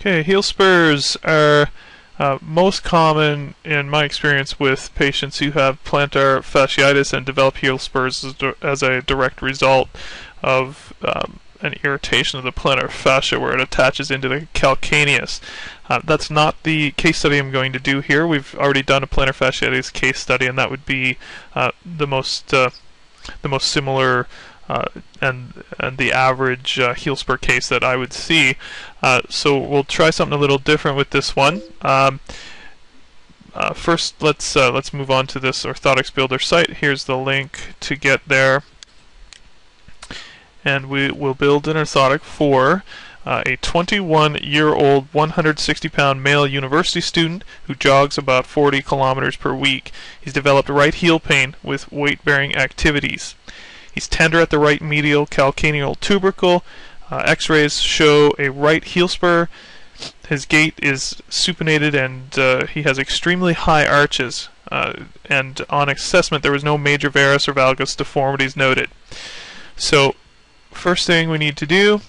Okay, heel spurs are most common in my experience with patients who have plantar fasciitis and develop heel spurs as a direct result of an irritation of the plantar fascia where it attaches into the calcaneus. That's not the case study I'm going to do here. We've already done a plantar fasciitis case study, and that would be the most similar and the average heel spur case that I would see. So we'll try something a little different with this one. First, let's move on to this Orthotics Builder site. Here's the link to get there, and we will build an orthotic for a 21-year-old, 160-pound male university student who jogs about 40 kilometers per week. He's developed right heel pain with weight-bearing activities. He's tender at the right medial calcaneal tubercle. X-rays show a right heel spur. His gait is supinated, and he has extremely high arches. And on assessment, there was no major varus or valgus deformities noted. So, first thing we need to do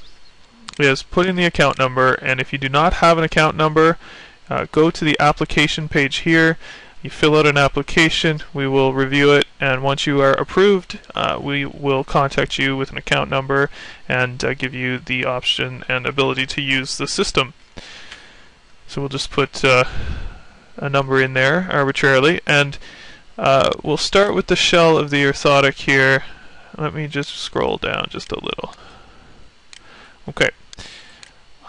is put in the account number. And if you do not have an account number, go to the application page here. You fill out an application, we will review it, and once you are approved, we will contact you with an account number and give you the option and ability to use the system. So we'll just put a number in there arbitrarily, and we'll start with the shell of the orthotic here. Let me just scroll down just a little. Okay.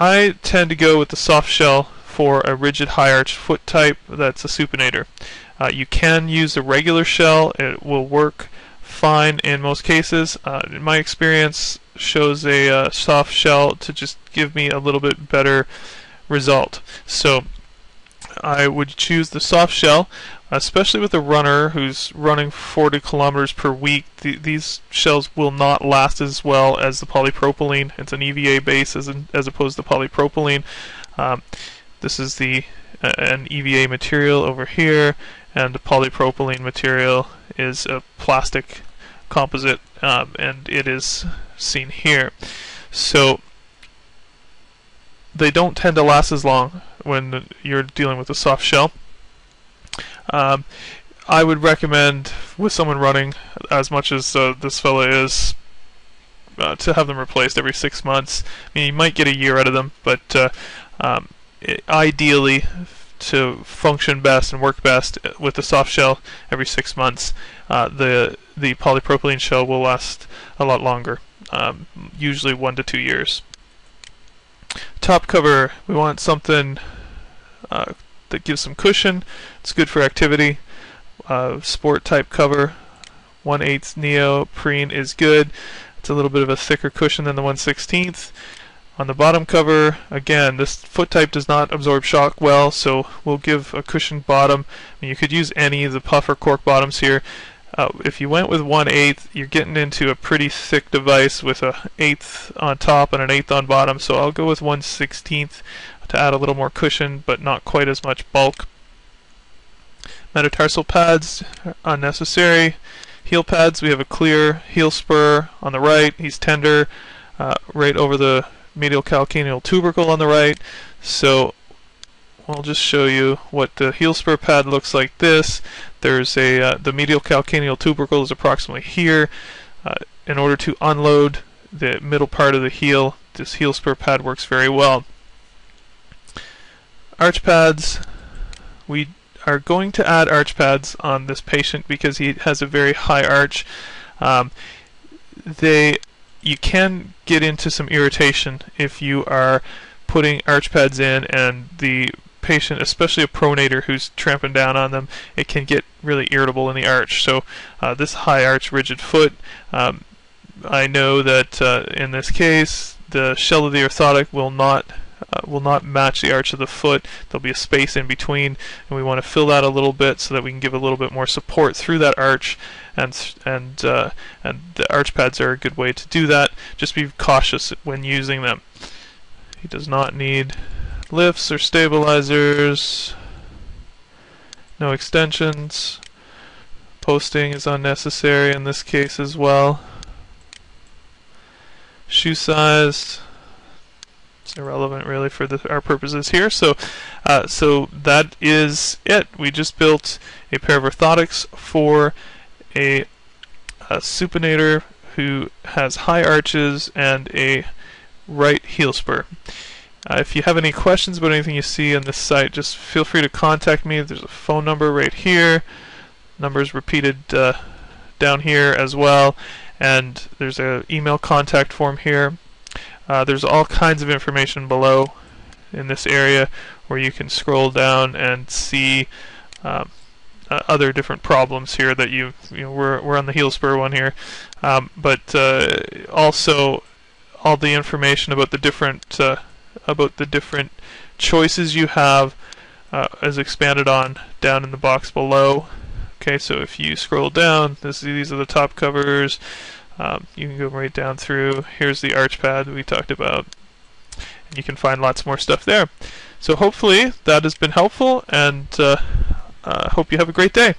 I tend to go with the soft shell for a rigid high arch foot type that's a supinator. You can use the regular shell. It will work fine in most cases. In my experience, shows a soft shell to just give me a little bit better result. So I would choose the soft shell, especially with a runner who's running 40 kilometers per week. These shells will not last as well as the polypropylene. It's an EVA base as opposed to polypropylene. This is an EVA material over here, and the polypropylene material is a plastic composite, and it is seen here. So they don't tend to last as long when you're dealing with a soft shell. I would recommend, with someone running as much as this fella is, to have them replaced every 6 months. I mean, you might get a year out of them, but ideally, to function best and work best with the soft shell every 6 months, the polypropylene shell will last a lot longer, usually 1 to 2 years. Top cover, we want something that gives some cushion. It's good for activity. Sport type cover, 1/8 neoprene is good. It's a little bit of a thicker cushion than the 1/16. On the bottom cover, again, this foot type does not absorb shock well, so we'll give a cushioned bottom. I mean, you could use any of the puff or cork bottoms here. If you went with 1/8, you're getting into a pretty thick device with a 1/8 on top and an 1/8 on bottom, so I'll go with 1/16 to add a little more cushion, but not quite as much bulk. Metatarsal pads, unnecessary. Heel pads, we have a clear heel spur on the right. He's tender right over the medial calcaneal tubercle on the right. So I'll just show you what the heel spur pad looks like. There's the medial calcaneal tubercle is approximately here. In order to unload the middle part of the heel, this heel spur pad works very well. Arch pads, we are going to add arch pads on this patient because he has a very high arch. You can get into some irritation if you are putting arch pads in and the patient, especially a pronator who's tramping down on them, it can get really irritable in the arch. So this high arch rigid foot, I know that in this case the shell of the orthotic will not match the arch of the foot. There'll be a space in between, and we want to fill that a little bit so that we can give a little bit more support through that arch, and the arch pads are a good way to do that. Just be cautious when using them. He does not need lifts or stabilizers, no extensions. Posting is unnecessary in this case as well. Shoe size, It's irrelevant really for our purposes here. So that is it. We just built a pair of orthotics for a supinator who has high arches and a right heel spur. If you have any questions about anything you see on this site, just feel free to contact me. There's a phone number right here. Numbers repeated down here as well, and there's an email contact form here. There's all kinds of information below in this area where you can scroll down and see other different problems here that we're on the heel spur one here, but also all the information about the different choices you have is expanded on down in the box below. Okay, so if you scroll down, these are the top covers. You can go right down through. Here's the arch pad we talked about, and you can find lots more stuff there. So hopefully that has been helpful, and hope you have a great day.